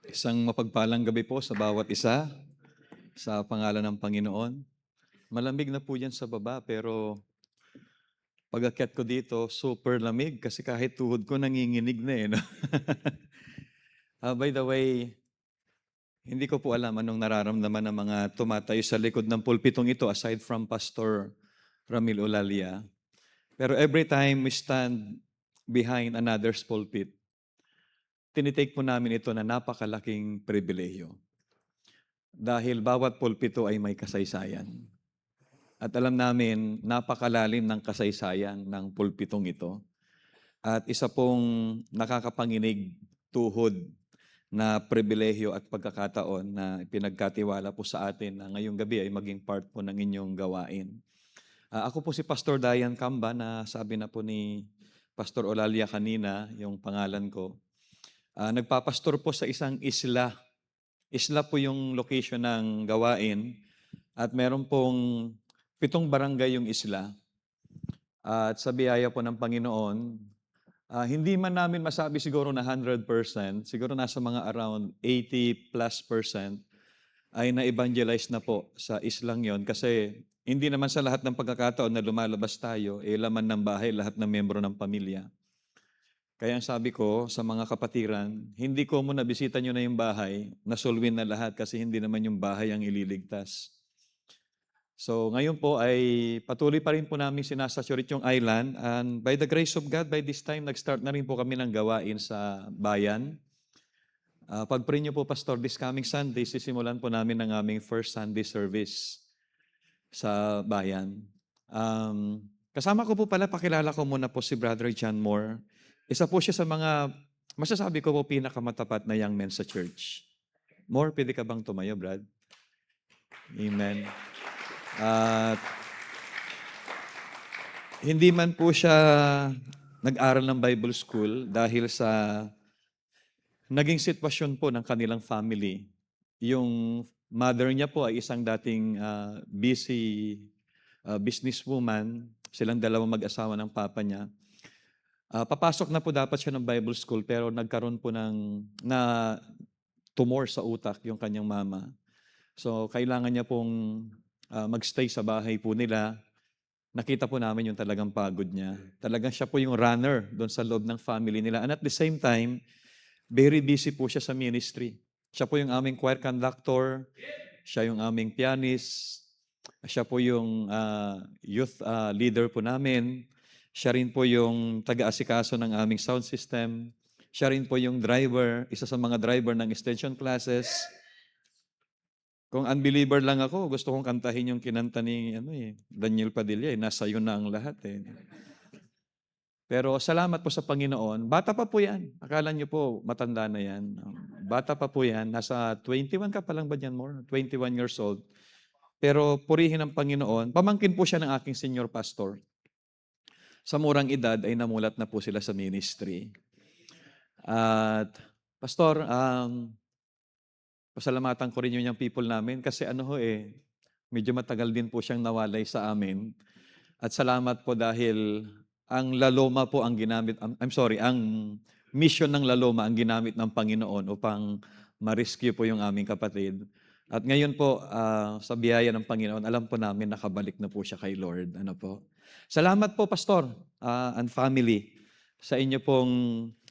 Isang mapagpalang gabi po sa bawat isa, sa pangalan ng Panginoon. Malamig na po yan sa baba, pero pag-akyat ko dito, super lamig kasi kahit tuhod ko nanginginig na eh. No? By the way, hindi ko po alam anong nararamdaman ng mga tumatayo sa likod ng pulpitong ito aside from Pastor Ramil Olalia. Pero every time we stand behind another's pulpit, tinitake po namin ito na napakalaking pribilehiyo. Dahil bawat pulpito ay may kasaysayan. At alam namin, napakalalim ng kasaysayan ng pulpitong ito. At isa pong nakakapanginig tuhod na pribilehyo at pagkakataon na pinagkatiwala po sa atin na ngayong gabi ay maging part po ng inyong gawain. Ako po si Pastor Dayan Camba na sabi na po ni Pastor Olalia kanina, yung pangalan ko. Nagpapastor po sa isang isla. Isla po yung location ng gawain at meron pong 7 barangay yung isla. At sa biyaya po ng Panginoon, hindi man namin masabi siguro na 100%, siguro nasa mga around 80+% ay na-evangelize na po sa islang yon kasi hindi naman sa lahat ng pagkakataon na lumalabas tayo, laman ng bahay, lahat ng miyembro ng pamilya. Kaya ang sabi ko sa mga kapatiran, hindi ko muna bisita nyo na yung bahay, nasolwin na lahat kasi hindi naman yung bahay ang ililigtas. So ngayon po ay patuloy pa rin po namin sinasaturate yung island and by the grace of God, by this time, nag-start na rin po kami ng gawain sa bayan. Pag-pray niyo po, Pastor, this coming Sunday, sisimulan po namin ang aming first Sunday service sa bayan. Kasama ko po pala, pakilala ko muna po si Brother John Moore. Isa po siya sa mga, masasabi ko po, pinakamatapat na young men sa church. Moore, pwede ka bang tumayo, Brad? Amen. At hindi man po siya nag-aral ng Bible School dahil sa naging sitwasyon po ng kanilang family. Yung mother niya po ay isang dating busy businesswoman. Silang dalawang mag-asawa ng papa niya. Papasok na po dapat siya ng Bible School pero nagkaroon po na tumor sa utak yung kanyang mama. So kailangan niya pong magstay sa bahay po nila. Nakita po namin yung talagang pagod niya. Talagang siya po yung runner doon sa loob ng family nila. And at the same time, very busy po siya sa ministry. Siya po yung aming choir conductor, siya yung aming pianist, siya po yung youth leader po namin, siya rin po yung taga-asikaso ng aming sound system, siya rin po yung driver, isa sa mga driver ng extension classes. Kung unbeliever lang ako, gusto kong kantahin yung kinanta ni Daniel Padilla, nasa iyo na ang lahat eh. Pero salamat po sa Panginoon. Bata pa po yan. Akala niyo po, matanda na yan. Bata pa po yan. Nasa 21 ka pa lang ba dyan, more? 21 years old. Pero purihin ang Panginoon. Pamangkin po siya ng aking senior pastor. Sa murang edad ay namulat na po sila sa ministry. At Pastor, pasalamatan ko rin yung people namin kasi medyo matagal din po siyang nawalay sa amin. At salamat po dahil ang Laloma po ang ginamit, ang mission ng Laloma ang ginamit ng Panginoon upang ma-rescue po yung aming kapatid. At ngayon po, sa biyaya ng Panginoon, alam po namin nakabalik na po siya kay Lord. Ano po? Salamat po, Pastor and family, sa inyo pong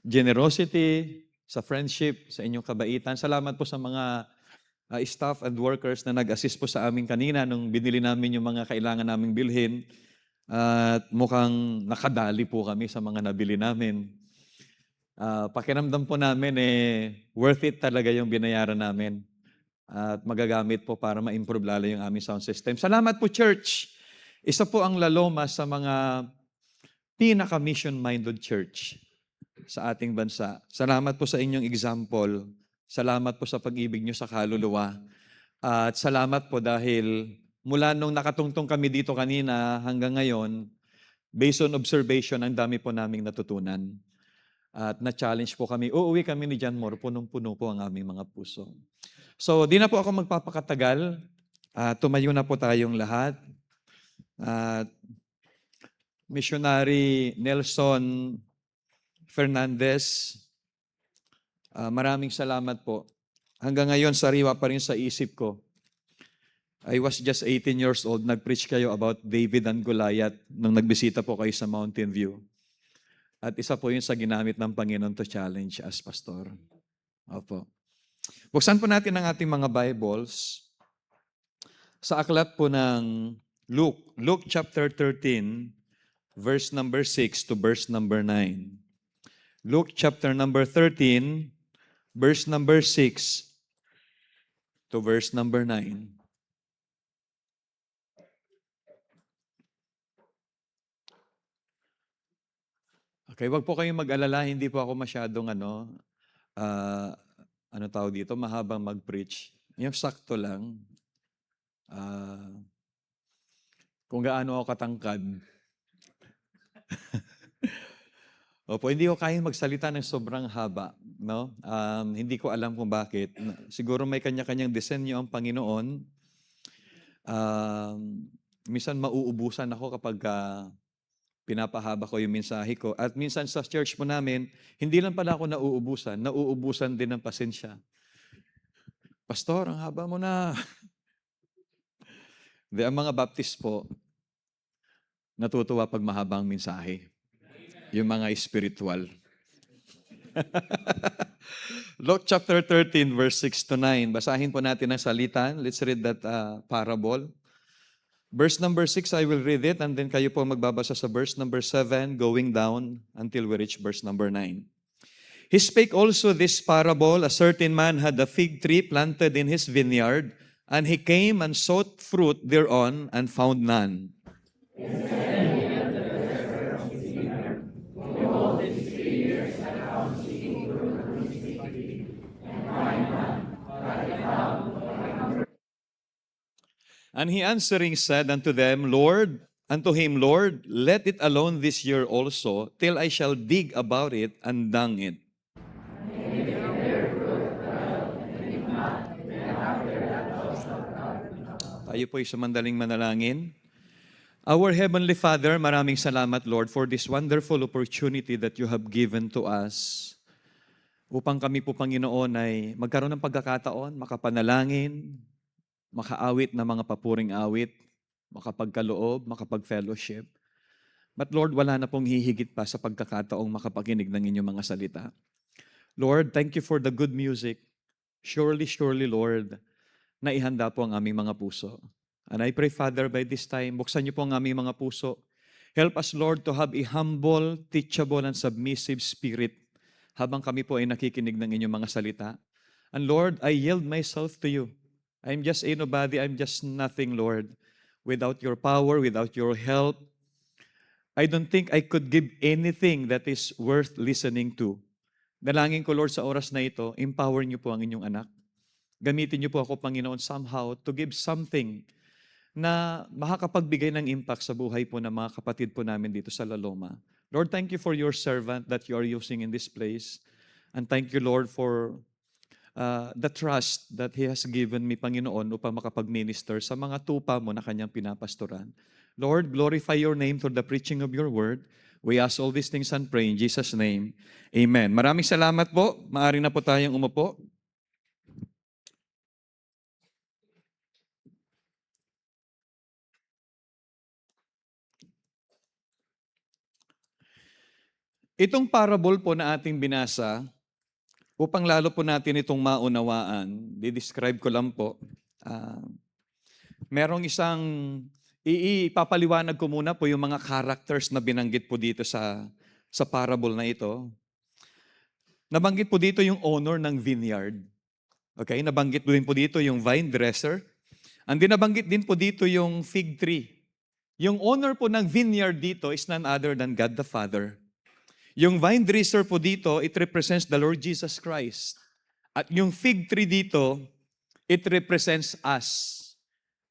generosity, sa friendship, sa inyong kabaitan. Salamat po sa mga staff and workers na nag-assist po sa amin kanina nung binili namin yung mga kailangan naming bilhin. At mukhang nakadali po kami sa mga nabili namin. Pakiramdam po namin worth it talaga yung binayaran namin. At magagamit po para ma-improve lalo yung aming sound system. Salamat po, church. Isa po ang Laloma sa mga pinaka-mission-minded church sa ating bansa. Salamat po sa inyong example. Salamat po sa pag-ibig nyo sa kaluluwa. At salamat po dahil mula nung nakatungtong kami dito kanina hanggang ngayon, based on observation, ang dami po naming natutunan. At na-challenge po kami. Uuwi kami ni John Moore, punong-puno po ang aming mga puso. So, di na po ako magpapakatagal. Tumayo na po tayong lahat. At Missionary Nelson Fernandez, maraming salamat po Hanggang ngayon, sariwa pa rin sa isip ko. I was just 18 years old, nag-preach kayo about David and Goliath nung nagbisita po kayo sa Mountain View. At isa po yun sa ginamit ng Panginoon to challenge as pastor. Opo. Buksan po natin ang ating mga Bibles sa aklat po ng Luke. Luke chapter 13, verse number 6 to verse number 9. Luke chapter number 13, verse number 6 to verse number 9. Okay, wag po kayong mag-alala, hindi po ako masyadong ah, ano tawag dito, mahabang mag-preach. Yung sakto lang. Ah, kung gaano ako katangkad. Opo, hindi ko kayang magsalita ng sobrang haba, no? Hindi ko alam kung bakit. Siguro may kanya-kanyang disenyo ang Panginoon. Minsan mauubusan ako kapag pinapahaba ko yung mensahe ko. At minsan sa church po namin, hindi lang pala ako nauubusan din ng pasensya. Pastor, ang haba mo na. Di, ang mga Baptist po, natutuwa pag mahabang mensahe. Yung mga spiritual. Luke chapter 13, verse 6 to 9. Basahin po natin ang salitan. Let's read that parable. Verse number 6, I will read it, and then kayo po magbabasa sa verse number 7, going down until we reach verse number 9. He spake also this parable, a certain man had a fig tree planted in his vineyard, and he came and sought fruit thereon, and found none. And he answering said unto him, Lord, let it alone this year also, till I shall dig about it and dung it. Tayo po'y sumandaling manalangin. Our Heavenly Father, maraming salamat, Lord, for this wonderful opportunity that you have given to us upang kami po, Panginoon, ay magkaroon ng pagkakataon, makapanalangin, makaawit na mga papuring awit, makapagkaloob, makapag-fellowship. But Lord, wala na pong hihigit pa sa pagkakataong makapakinig ng inyong mga salita. Lord, thank you for the good music. Surely, Lord, na ihanda po ang aming mga puso. And I pray, Father, by this time, buksan niyo po ang aming mga puso. Help us, Lord, to have a humble, teachable, and submissive spirit habang kami po ay nakikinig ng inyong mga salita. And Lord, I yield myself to you. I'm just a nobody, I'm just nothing, Lord. Without your power, without your help, I don't think I could give anything that is worth listening to. Dalangin ko, Lord, sa oras na ito, empower niyo po ang inyong anak. Gamitin niyo po ako, Panginoon, somehow to give something na makakapagbigay ng impact sa buhay po ng mga kapatid po namin dito sa La Loma. Lord, thank you for your servant that you are using in this place. And thank you, Lord, for the trust that He has given me, Panginoon, upang makapag-minister sa mga tupa mo na Kanyang pinapastoran. Lord, glorify your name through the preaching of your word. We ask all these things and pray in Jesus' name. Amen. Maraming salamat po. Maaari na po tayong umupo. Itong parable po na ating binasa, upang lalo po natin itong maunawaan, di-describe ko lang po. Merong isang, ipapaliwanag ko muna po yung mga characters na binanggit po dito sa parable na ito. Nabanggit po dito yung owner ng vineyard. Okay, nabanggit din po dito yung vine dresser. And nabanggit din po dito yung fig tree. Yung owner po ng vineyard dito is none other than God the Father. Yung vine dresser po dito, it represents the Lord Jesus Christ. At yung fig tree dito, it represents us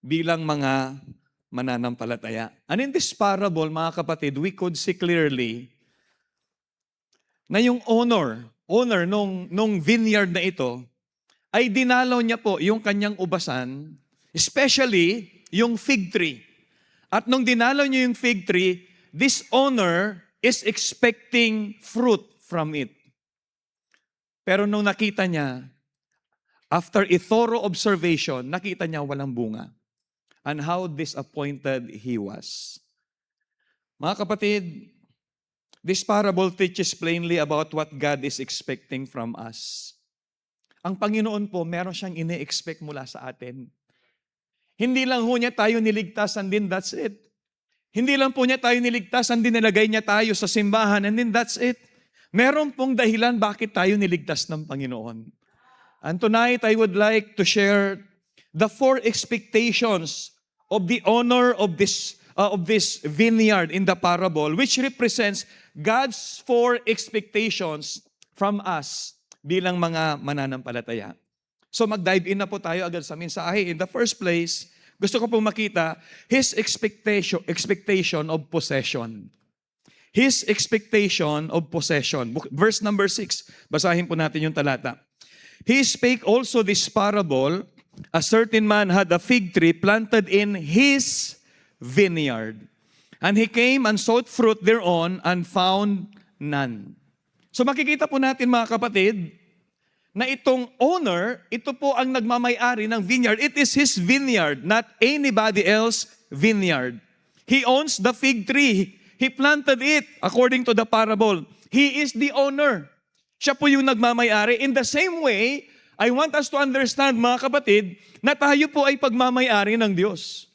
bilang mga mananampalataya. And in this parable, mga kapatid, we could see clearly na yung owner nung vineyard na ito, ay dinalaw niya po yung kanyang ubasan, especially yung fig tree. At nung dinalaw niya yung fig tree, this owner is expecting fruit from it. Pero nung nakita niya, After a thorough observation, nakita niya walang bunga. And how disappointed he was. Mga kapatid, this parable teaches plainly about what God is expecting from us. Ang Panginoon po, meron siyang ine-expect mula sa atin. Hindi lang ho niya tayo niligtas and then that's it. Hindi lang po niya tayo niligtas and then nilagay niya tayo sa simbahan and then that's it. Meron pong dahilan bakit tayo niligtas ng Panginoon. And tonight, I would like to share the 4 expectations of the owner of this vineyard in the parable, which represents God's 4 expectations from us bilang mga mananampalataya. So mag-dive in na po tayo agad sa mensahe. In the first place, gusto ko pong makita His expectation of possession. His expectation of possession. Verse number 6, basahin po natin yung talata. He spake also this parable, a certain man had a fig tree planted in his vineyard. And he came and sought fruit thereon and found none. So makikita po natin mga kapatid, na itong owner, ito po ang nagmamay-ari ng vineyard. It is his vineyard, not anybody else vineyard. He owns the fig tree. He planted it according to the parable. He is the owner. Siya po yung nagmamay-ari. In the same way, I want us to understand, mga kapatid, na tayo po ay pagmamay-ari ng Diyos.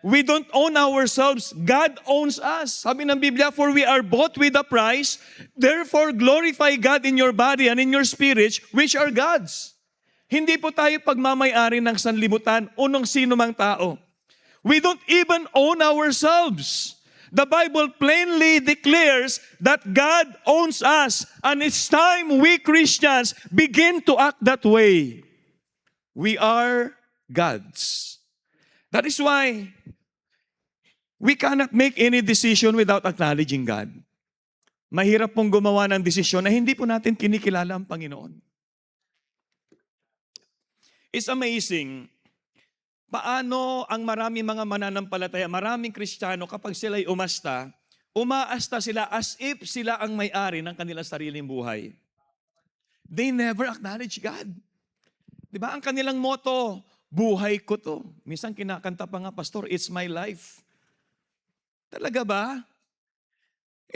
We don't own ourselves. God owns us. Sabi ng Biblia, for we are bought with a price, therefore glorify God in your body and in your spirit, which are God's. Hindi po tayo pagmamay-ari ng sanlibutan o ng sino mang tao. We don't even own ourselves. The Bible plainly declares that God owns us, and it's time we Christians begin to act that way. We are God's. That is why we cannot make any decision without acknowledging God. Mahirap pong gumawa ng desisyon na hindi po natin kinikilala ang Panginoon. It's amazing paano ang maraming mga mananampalataya, maraming Kristiyano kapag sila'y umaasta sila as if sila ang may-ari ng kanilang sariling buhay. They never acknowledge God. Diba? Ang kanilang motto, buhay ko to. Minsan kinakanta pa nga, Pastor, it's my life. Talaga ba?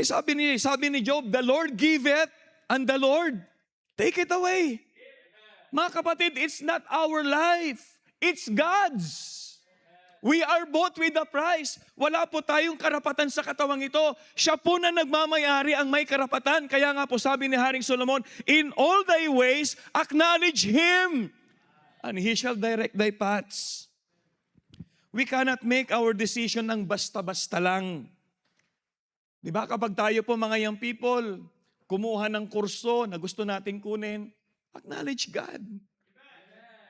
Sabi ni Job, the Lord giveth and the Lord take it away. Mga kapatid, it's not our life. It's God's. We are bought with a price. Wala po tayong karapatan sa katawang ito. Siya po na nagmamayari ang may karapatan. Kaya nga po sabi ni Haring Solomon, in all thy ways, acknowledge Him, and He shall direct thy paths. We cannot make our decision ng basta-basta lang. Di ba kapag tayo po mga young people, kumuha ng kurso na gusto nating kunin, acknowledge God.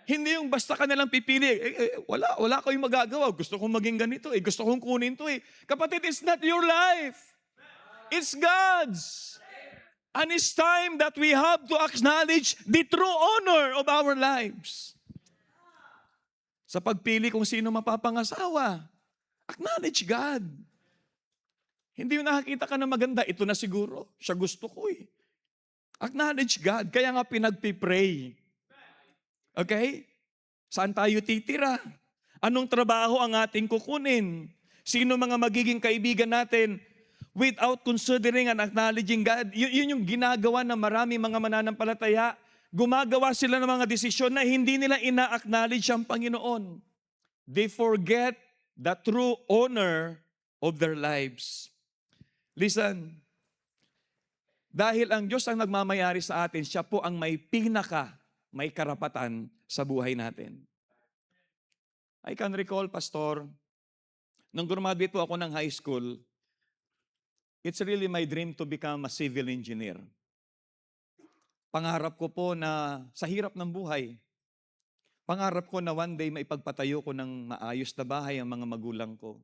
Hindi yung basta ka nalang pipili, wala ko yung magagawa, gusto kong maging ganito, gusto kong kunin to. Kapatid, it's not your life. It's God's. And it's time that we have to acknowledge the true honor of our lives. Sa pagpili kung sino mapapangasawa, acknowledge God. Hindi yung nakakita ka na maganda, ito na siguro, siya gusto ko Acknowledge God, kaya nga pinagpipray. Okay? Saan tayo titira? Anong trabaho ang ating kukunin? Sino mga magiging kaibigan natin? Without considering and acknowledging God. Yun yung ginagawa ng marami mga mananampalataya. Gumagawa sila ng mga desisyon na hindi nila ina-acknowledge ang Panginoon. They forget the true honor of their lives. Listen, dahil ang Diyos ang nagmamayari sa atin, siya po ang may karapatan sa buhay natin. I can recall, Pastor, nung graduate po ako ng high school, it's really my dream to become a civil engineer. Pangarap ko po na sa hirap ng buhay, pangarap ko na one day maipagpatayo ko ng maayos na bahay ang mga magulang ko.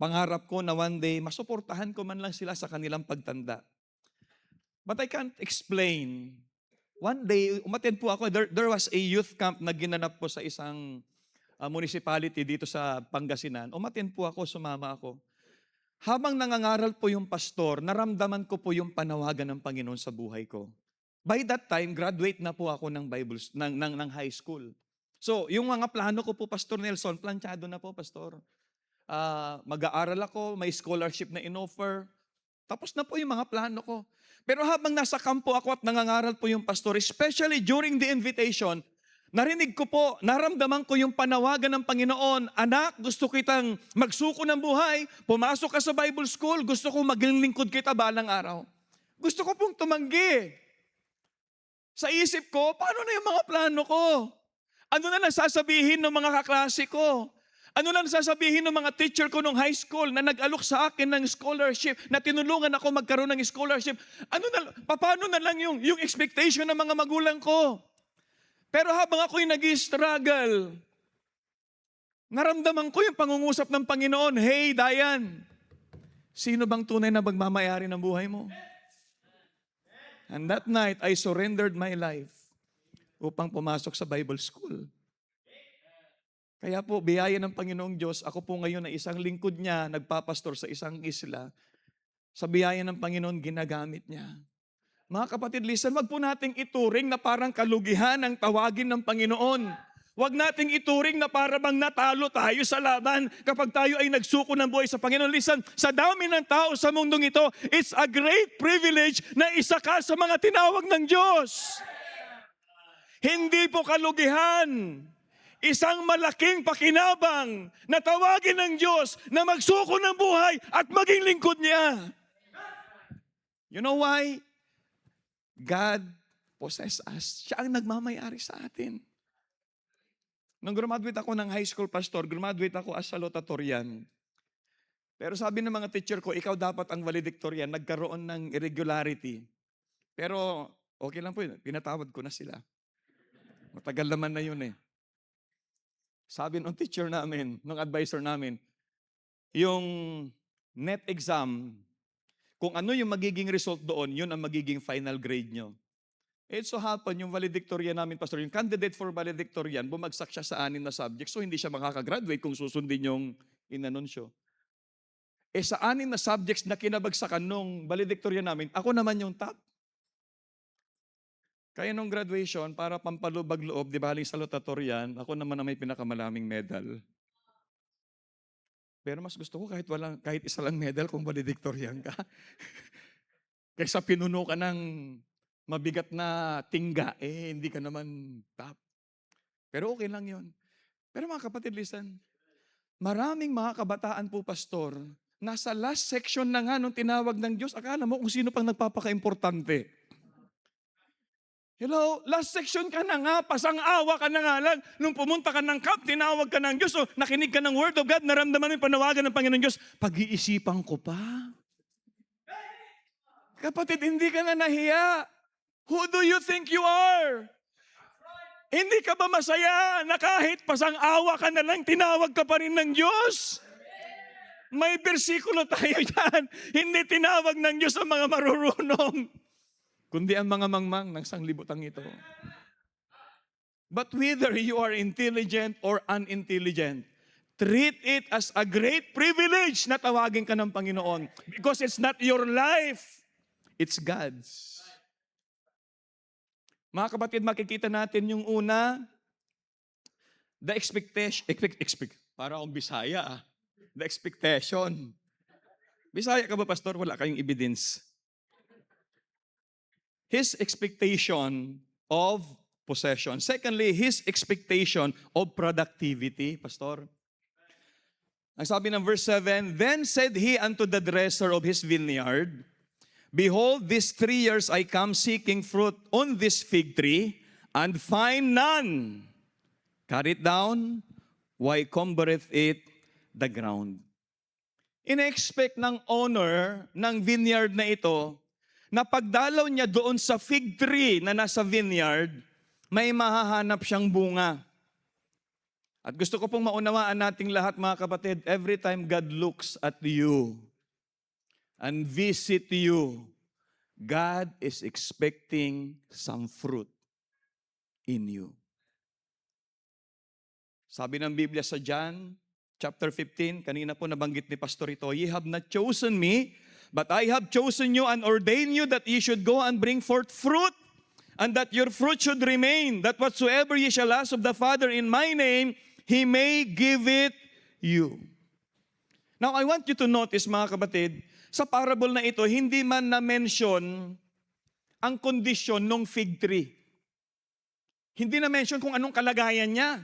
Pangarap ko na one day masuportahan ko man lang sila sa kanilang pagtanda. But I can't explain. One day, umattend po ako, there was a youth camp na ginanap po sa isang municipality dito sa Pangasinan. Umattend po ako, sumama ako. Habang nangangaral po yung pastor, naramdaman ko po yung panawagan ng Panginoon sa buhay ko. By that time, graduate na po ako ng ng high school. So, yung mga plano ko po, Pastor Nelson, planchado na po, Pastor. Mag-aaral ako, may scholarship na in-offer. Tapos na po yung mga plano ko. Pero habang nasa kampo ako at nangangaral po yung pastor, especially during the invitation, narinig ko po, naramdaman ko yung panawagan ng Panginoon, anak, gusto kitang magsuko ng buhay, pumasok ka sa Bible school, gusto kong maging lingkod kita balang araw. Gusto ko pong tumanggi. Sa isip ko, paano na yung mga plano ko? Ano na nasasabihin ng mga kaklase ko? Ano na nasasabihin ng mga teacher ko nung high school na nag-alok sa akin ng scholarship, na tinulungan ako magkaroon ng scholarship? Paano na lang yung expectation ng mga magulang ko? Pero habang ako'y nag-struggle, naramdaman ko yung pangungusap ng Panginoon, hey, Dayan, sino bang tunay na magmamayari ng buhay mo? And that night, I surrendered my life upang pumasok sa Bible school. Kaya po, biyaya ng Panginoong Diyos, ako po ngayon ay isang lingkod niya, nagpapastor sa isang isla. Sa biyaya ng Panginoon, ginagamit niya. Mga kapatid, listen, wag po nating ituring na parang kalugihan ang tawagin ng Panginoon. Wag nating ituring na para bang natalo tayo sa laban kapag tayo ay nagsuko ng buhay sa Panginoon. Listen, sa dami ng tao sa mundong ito, it's a great privilege na isa ka sa mga tinawag ng Diyos. Hindi po kalugihan. Isang malaking pakinabang na tawagin ng Diyos na magsuko ng buhay at maging lingkod niya. You know why? God possess us. Siya ang nagmamayari sa atin. Nung graduate ako ng high school, pastor, graduate ako as salutatorian. Pero sabi ng mga teacher ko, ikaw dapat ang valedictorian, nagkaroon ng irregularity. Pero okay lang po yun, pinatawad ko na sila. Matagal naman na yun eh. Sabi ng teacher namin, ng advisor namin, yung net exam, kung ano yung magiging result doon, yun ang magiging final grade nyo. It so happen, yung valedictorian namin, pastor, yung candidate for valedictorian, bumagsak siya sa 6 na subjects, so hindi siya makakagraduate kung susundin yung inanunsyo. Sa 6 na subjects na kinabagsakan nung valedictorian namin, ako naman yung top. Kaya nung graduation, para pampalubag-loob, di ba, haling salutatorian, ako naman na may pinakamalaming medal. Pero mas gusto ko kahit isa lang medal kung valedictorian ka. Kaysa pinuno ka ng mabigat na tingga, hindi ka naman top. Pero okay lang yun. Pero mga kapatid, listen, maraming mga kabataan po, pastor, nasa last section na nga nung tinawag ng Diyos, akala mo kung sino pang nagpapaka-importante. Hello, last section ka na nga, pasang-awa ka na nga lang. Nung pumunta ka ng camp, tinawag ka ng Diyos, nakinig ka ng Word of God, naramdaman mo yung panawagan ng Panginoon Diyos, pag-iisipan ko pa. Kapatid, hindi ka na nahiya. Who do you think you are? Hindi ka ba masaya na kahit pasang-awa ka na lang, tinawag ka pa rin ng Diyos? May bersikulo tayo dyan. Hindi tinawag ng Diyos ang mga marurunong, kundi ang mga mangmang ng sanglibutang ito. But whether you are intelligent or unintelligent, treat it as a great privilege na tawagin ka ng Panginoon. Because it's not your life, it's God's. Mga kapatid, makikita natin yung una, the expectation, para akong Bisaya the expectation. Bisaya ka ba, pastor? Wala kayong evidence. His expectation of possession. Secondly, his expectation of productivity, pastor. Ang sabi ng verse 7, then said he unto the dresser of his vineyard, behold, these 3 years I come seeking fruit on this fig tree, and find none. Cut it down, why cumbereth it the ground? In-expect ng owner ng vineyard na ito, na pagdalaw niya doon sa fig tree na nasa vineyard, may mahahanap siyang bunga. At gusto ko pong maunawaan nating lahat, mga kapatid, every time God looks at you and visit you, God is expecting some fruit in you. Sabi ng Biblia sa John, chapter 15, kanina po nabanggit ni Pastor ito, ye have not chosen me, but I have chosen you and ordained you that ye should go and bring forth fruit, and that your fruit should remain, that whatsoever ye shall ask of the Father in my name, He may give it you. Now, I want you to notice, mga kapatid, sa parable na ito, hindi man na-mention ang kondisyon ng fig tree. Hindi na-mention kung anong kalagayan niya.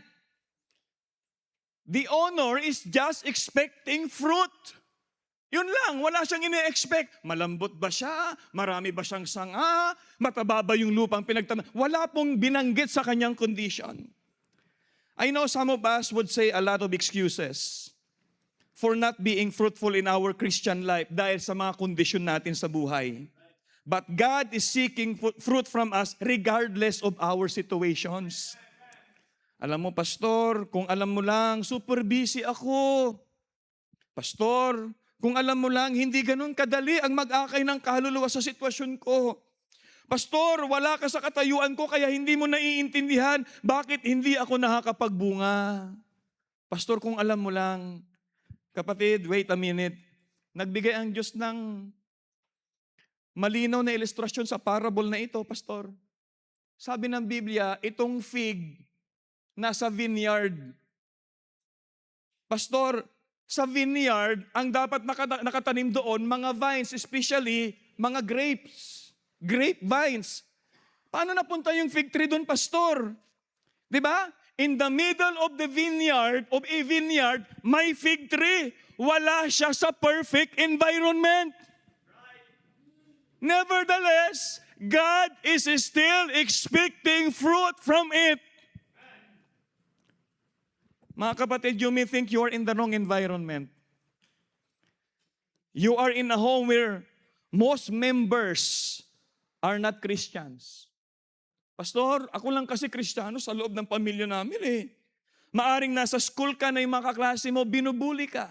The owner is just expecting fruit. Yun lang, wala siyang ine-expect. Malambot ba siya? Marami ba siyang sanga? Mataba ba yung lupang pinagtama? Wala pong binanggit sa kanyang condition. I know some of us would say a lot of excuses for not being fruitful in our Christian life dahil sa mga kondisyon natin sa buhay. But God is seeking fruit from us regardless of our situations. Alam mo, pastor, kung alam mo lang, super busy ako. Pastor, kung alam mo lang, hindi ganun kadali ang mag-akay ng kaluluwa sa sitwasyon ko. Pastor, wala ka sa katayuan ko kaya hindi mo naiintindihan bakit hindi ako nakakapagbunga. Pastor, kung alam mo lang, kapatid, wait a minute. Nagbigay ang Diyos ng malinaw na ilustrasyon sa parable na ito, pastor. Sabi ng Biblia, itong fig nasa vineyard. Pastor, sa vineyard, ang dapat nakatanim doon, mga vines, especially mga grapes. Grape vines. Paano napunta yung fig tree doon, pastor? Diba? In the middle of the vineyard, of a vineyard, may fig tree. Wala siya sa perfect environment. Nevertheless, God is still expecting fruit from it. Mga kapatid, you may think you are in the wrong environment. You are in a home where most members are not Christians. Pastor, ako lang kasi Kristiyano sa loob ng pamilya namin eh. Maaring nasa school ka na yung mga kaklase mo, binubuli ka.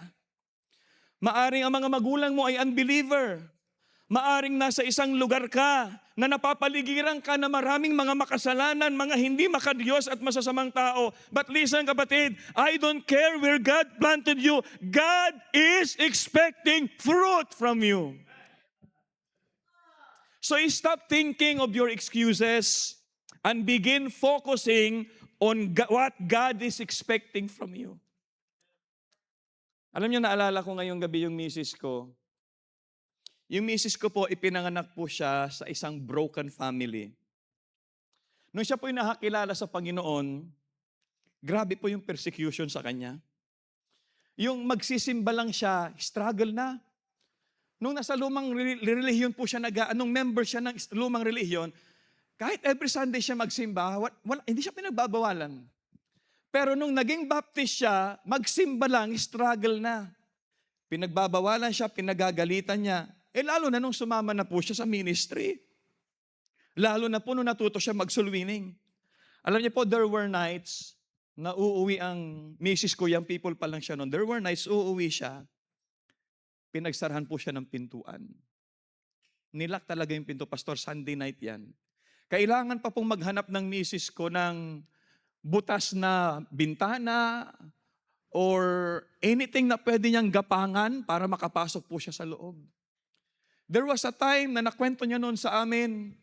Maaring ang mga magulang mo ay unbeliever. Maaring nasa isang lugar ka na napapaligiran ka na maraming mga makasalanan, mga hindi makadiyos at masasamang tao. But listen kapatid, I don't care where God planted you. God is expecting fruit from you. So stop thinking of your excuses and begin focusing on what God is expecting from you. Alam niyo, naalala ko ngayong gabi yung misis ko. Yung misis ko po, ipinanganak po siya sa isang broken family. Nung siya po yung nakakilala sa Panginoon, grabe po yung persecution sa kanya. Yung magsisimba lang siya, struggle na. Nung nasa lumang relihiyon po siya, nung member siya ng lumang relihiyon, kahit every Sunday siya magsimba, hindi siya pinagbabawalan. Pero nung naging baptist siya, magsimba lang, struggle na. Pinagbabawalan siya, pinagagalitan niya. Lalo na nung sumama na po siya sa ministry. Lalo na po nung natuto siya mag-soul-winning. Alam niyo po, there were nights na uuwi ang misis ko, young people pa lang siya noon. There were nights, uuwi siya. Pinagsarahan po siya ng pintuan. Nilak talaga yung pinto, pastor, Sunday night yan. Kailangan pa pong maghanap ng misis ko ng butas na bintana or anything na pwede niyang gapangan para makapasok po siya sa loob. There was a time na nakwento niya noon sa amin,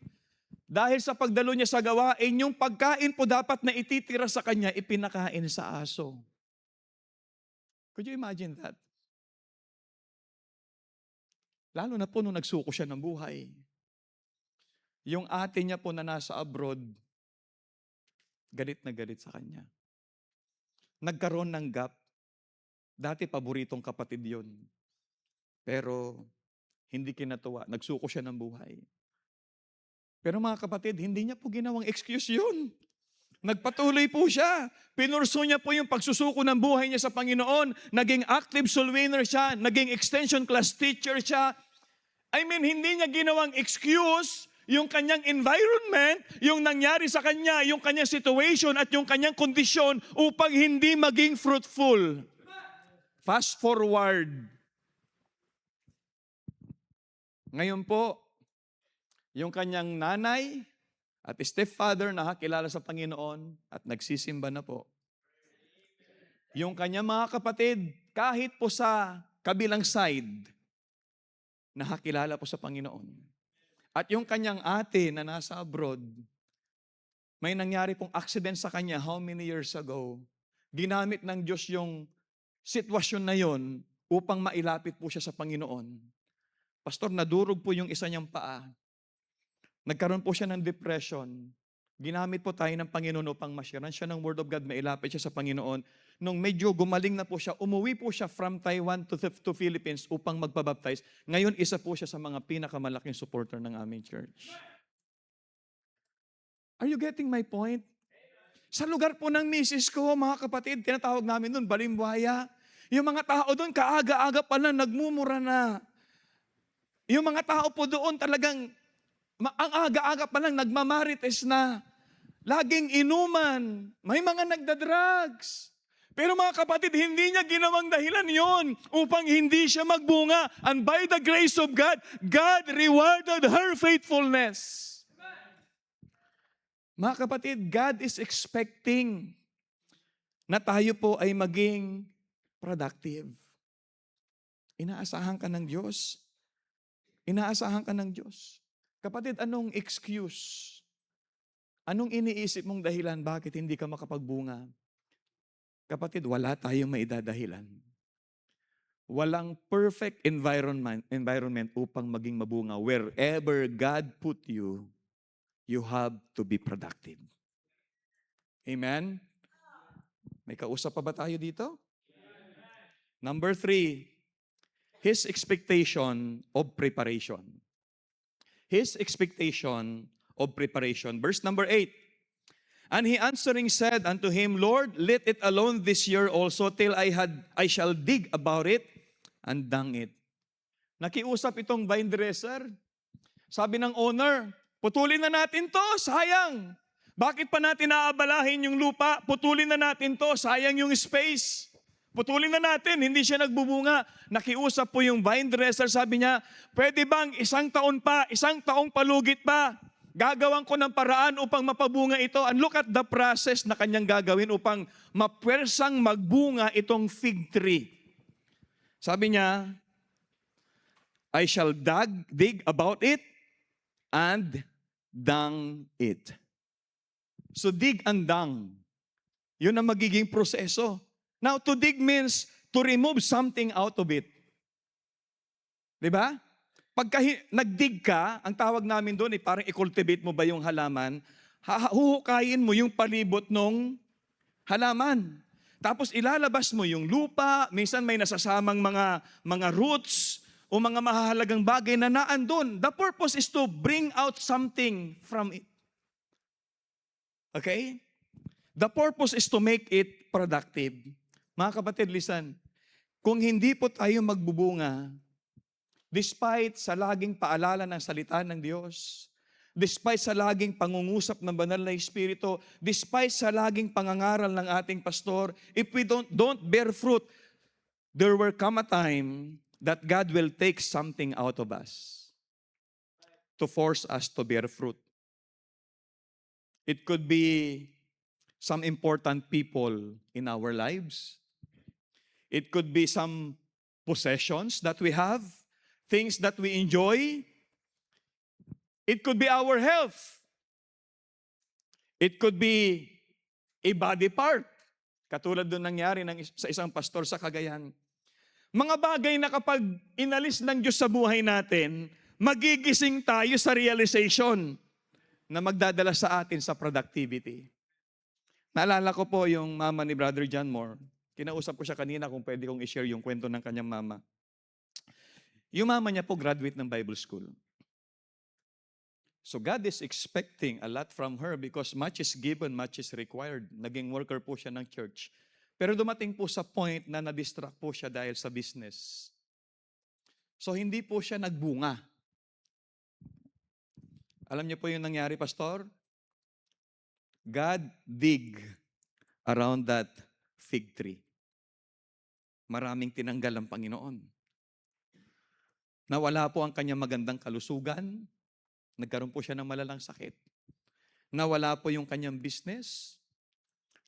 dahil sa pagdalo niya sa gawain, yung pagkain po dapat na ititira sa kanya, ipinakain sa aso. Could you imagine that? Lalo na po nung nagsuko siya ng buhay. Yung ate niya po na nasa abroad, galit na galit sa kanya. Nagkaroon ng gap. Dati paboritong kapatid yon. Pero hindi kinatuwa. Nagsuko siya ng buhay. Pero mga kapatid, hindi niya po ginawang excuse yun. Nagpatuloy po siya. Pinurso niya po yung pagsusuko ng buhay niya sa Panginoon. Naging active soul winner siya. Naging extension class teacher siya. I mean, hindi niya ginawang excuse yung kanyang environment, yung nangyari sa kanya, yung kanyang situation at yung kanyang kondisyon upang hindi maging fruitful. Fast forward. Ngayon po, yung kanyang nanay at stepfather nakakilala sa Panginoon at nagsisimba na po. Yung kanyang mga kapatid, kahit po sa kabilang side, nakakilala po sa Panginoon. At yung kanyang ate na nasa abroad, May nangyari pong accident sa kanya how many years ago. Ginamit ng Diyos yung sitwasyon na yon upang mailapit po siya sa Panginoon. Pastor, nadurog po yung isa niyang paa. Nagkaroon po siya ng depression. Ginamit po tayo ng Panginoon upang masyaran siya ng Word of God, mailapit siya sa Panginoon. Nung medyo gumaling na po siya, umuwi po siya from Taiwan to Philippines upang magpabaptize. Ngayon, isa po siya sa mga pinakamalaking supporter ng aming church. Are you getting my point? Sa lugar po ng misis ko, mga kapatid, tinatawag namin doon, Balimbuhaya. Yung mga tao doon, kaaga-aga pa lang, nagmumura na. Yung mga tao po doon talagang, ang aga-aga pa lang, nagmamarites na. Laging inuman. May mga nagda-drugs. Pero mga kapatid, hindi niya ginawang dahilan yon upang hindi siya magbunga. And by the grace of God, God rewarded her faithfulness. Mga kapatid, God is expecting na tayo po ay maging productive. Inaasahan ka ng Diyos. Inaasahan ka ng Diyos. Kapatid, anong excuse? Anong iniisip mong dahilan bakit hindi ka makapagbunga? Kapatid, wala tayong maidadahilan. Walang perfect environment upang maging mabunga. Wherever God put you, you have to be productive. Amen? May kausap pa ba tayo dito? Number 3, His expectation of preparation. His expectation of preparation. Verse number 8. And he answering said unto him, Lord, let it alone this year also till I shall dig about it and dung it. Nakiusap itong vine dresser. Sabi ng owner, putulin na natin to, sayang. Bakit pa natin naabalahin yung lupa? Putulin na natin to, sayang yung space. Putulin na natin, hindi siya nagbubunga. Nakiusap po yung vine dresser, sabi niya, pwede bang isang taong palugit pa? Gagawan ko ng paraan upang mapabunga ito. And look at the process na kanyang gagawin upang mapwersang magbunga itong fig tree. Sabi niya, I shall dig about it and dung it. So dig and dung. Yun ang magiging proseso. Now, to dig means to remove something out of it. Diba? Pagka nagdig ka, ang tawag namin doon, parang i-cultivate mo ba yung halaman, huhukayin mo yung palibot ng halaman. Tapos ilalabas mo yung lupa, minsan may nasasamang mga roots o mga mahahalagang bagay na naandun. The purpose is to bring out something from it. Okay? The purpose is to make it productive. Mga kapatid, listen, kung hindi po tayo magbubunga, despite sa laging paalala ng salita ng Diyos, despite sa laging pangungusap ng banal na Espiritu, despite sa laging pangangaral ng ating pastor, if we don't bear fruit, there will come a time that God will take something out of us to force us to bear fruit. It could be some important people in our lives. It could be some possessions that we have, things that we enjoy. It could be our health. It could be a body part. Katulad doon nangyari sa isang pastor sa Cagayan. Mga bagay na kapag inalis ng Diyos sa buhay natin, magigising tayo sa realization na magdadala sa atin sa productivity. Naalala ko po yung mama ni Brother John Moore. Kinausap ko siya kanina kung pwede kong i-share yung kwento ng kanyang mama. Yung mama niya po graduate ng Bible school. So God is expecting a lot from her because much is given, much is required. Naging worker po siya ng church. Pero dumating po sa point na na-distract po siya dahil sa business. So hindi po siya nagbunga. Alam niyo po yung nangyari, Pastor? God dig around that fig tree. Maraming tinanggal ang Panginoon. Nawala po ang kanyang magandang kalusugan. Nagkaroon po siya ng malalang sakit. Nawala po yung kanyang business.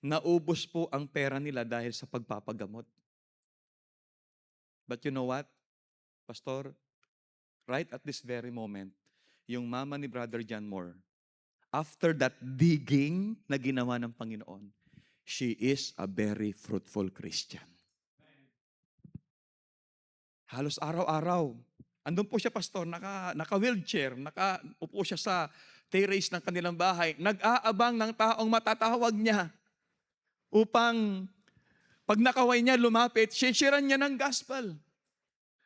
Naubos po ang pera nila dahil sa pagpapagamot. But you know what, Pastor? Right at this very moment, yung mama ni Brother John Moore after that digging na ginawa ng Panginoon, she is a very fruitful Christian. Halos araw-araw. Andun po siya, pastor, naka-wheelchair, nakaupo siya sa terrace ng kanilang bahay. Nag-aabang ng taong matatawag niya upang pag nakaway niya, lumapit, share niya ng gospel.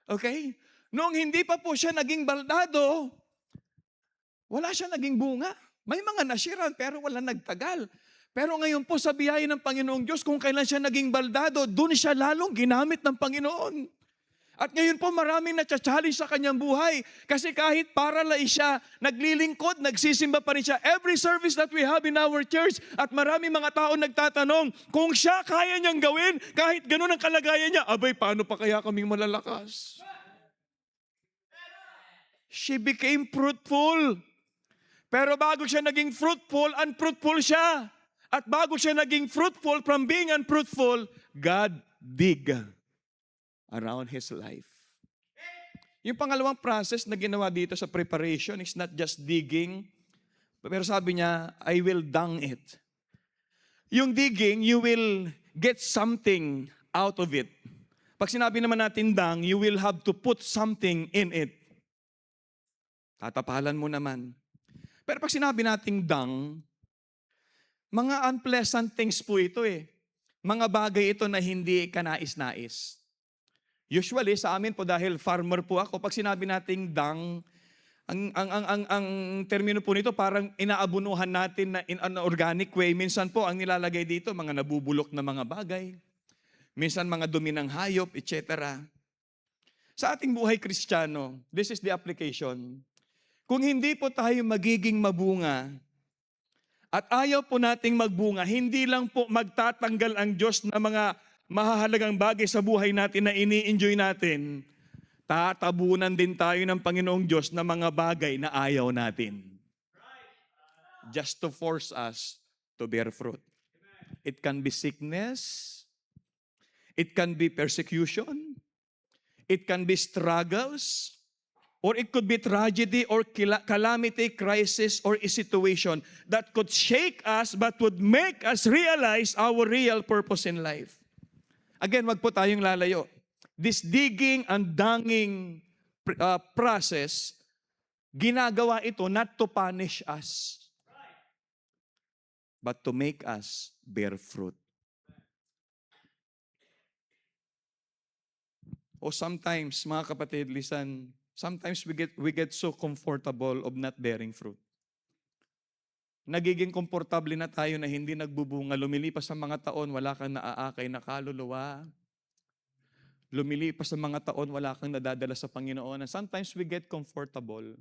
Okay? Noong hindi pa po siya naging baldado, wala siya naging bunga. May mga nashiran pero wala nagtagal. Pero ngayon po sa biyaya ng Panginoong Diyos, kung kailan siya naging baldado, doon siya lalong ginamit ng Panginoon. At ngayon po maraming na-challenge sa kanyang buhay. Kasi kahit paralyzed siya, naglilingkod, nagsisimba pa rin siya. Every service that we have in our church, at maraming mga tao nagtatanong, kung siya kaya niyang gawin, kahit ganun ang kalagayan niya, abay, paano pa kaya kaming malalakas? She became fruitful. Pero bago siya naging fruitful, unfruitful siya. At bago siya naging fruitful, from being unfruitful, God dig around his life. Yung pangalawang process na ginawa dito sa preparation is not just digging, pero sabi niya, I will dung it. Yung digging, you will get something out of it. Pag sinabi naman natin dung, you will have to put something in it. Tatapalan mo naman. Pero pag sinabi nating dung, mga unpleasant things po ito eh. Mga bagay ito na hindi kanais-nais. Usually sa amin po dahil farmer po ako, pag sinabi nating dung, ang termino po nito parang inaabunuhan natin na in an organic way. Minsan po ang nilalagay dito mga nabubulok na mga bagay. Minsan mga dumi ng hayop, etc. Sa ating buhay Kristiyano, this is the application. Kung hindi po tayo magiging mabunga, at ayaw po nating magbunga, hindi lang po magtatanggal ang Diyos na mga mahahalagang bagay sa buhay natin na ini-enjoy natin, tatabunan din tayo ng Panginoong Diyos na mga bagay na ayaw natin. Just to force us to bear fruit. It can be sickness, it can be persecution, it can be struggles, or it could be tragedy or calamity, crisis, or a situation that could shake us but would make us realize our real purpose in life. Again, wag po tayong lalayo. This digging and dunging process, ginagawa ito not to punish us, but to make us bear fruit. O sometimes, mga kapatid, listen, sometimes we get so comfortable of not bearing fruit. Nagiging komportable na tayo na hindi nagbubunga. Lumilipas ang mga taon, wala kang naaakay na kaluluwa. Lumilipas ang mga taon, wala kang nadadala sa Panginoon. And sometimes we get comfortable.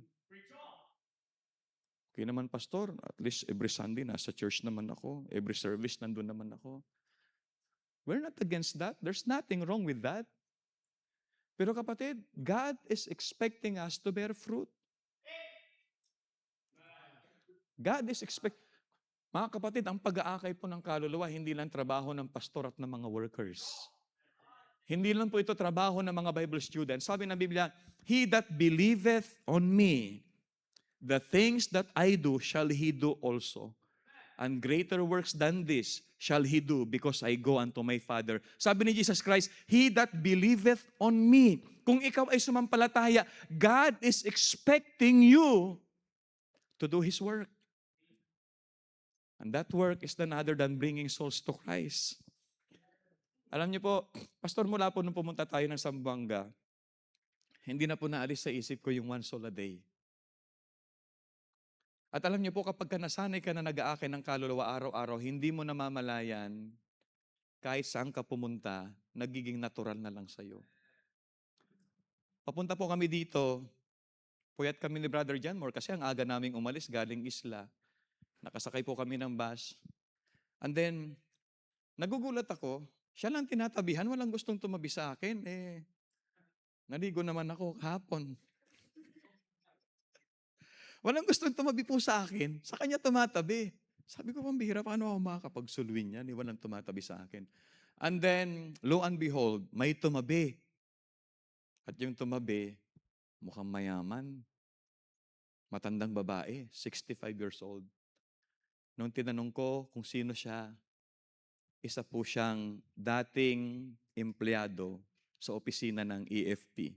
Okay naman, pastor, at least every Sunday nasa church naman ako. Every service nandun naman ako. We're not against that. There's nothing wrong with that. Pero kapatid, God is expecting us to bear fruit. God is mga kapatid, ang pag-aakay po ng kaluluwa, hindi lang trabaho ng pastor at ng mga workers. Hindi lang po ito trabaho ng mga Bible students. Sabi ng Biblia, He that believeth on me, the things that I do shall he do also. And greater works than this shall he do because I go unto my Father. Sabi ni Jesus Christ, He that believeth on me. Kung ikaw ay sumampalataya, God is expecting you to do His work. And that work is none other than bringing souls to Christ. Alam niyo po, pastor, mula po nung pumunta tayo ng Zamboanga, hindi na po naalis sa isip ko yung one soul a day. At alam niyo po, kapag nasanay ka na nag-aakay ng kaluluwa araw-araw, hindi mo namamalayan, kahit saan ka pumunta, nagiging natural na lang sa'yo. Papunta po kami dito, puyat kami ni Brother John Moore kasi ang aga naming umalis galing isla. Nakasakay po kami ng bus. And then, nagugulat ako, siya lang tinatabihan, walang gustong tumabi sa akin. Naligo naman ako kahapon. Walang gustong tumabi po sa akin, sa kanya tumatabi. Sabi ko, pambihira, paano ako makakapagsuluin yan? Walang tumatabi sa akin. And then, lo and behold, may tumabi. At yung tumabi, mukhang mayaman. Matandang babae, 65 years old. Nung tinanong ko kung sino siya, isa po siyang dating empleyado sa opisina ng EFP.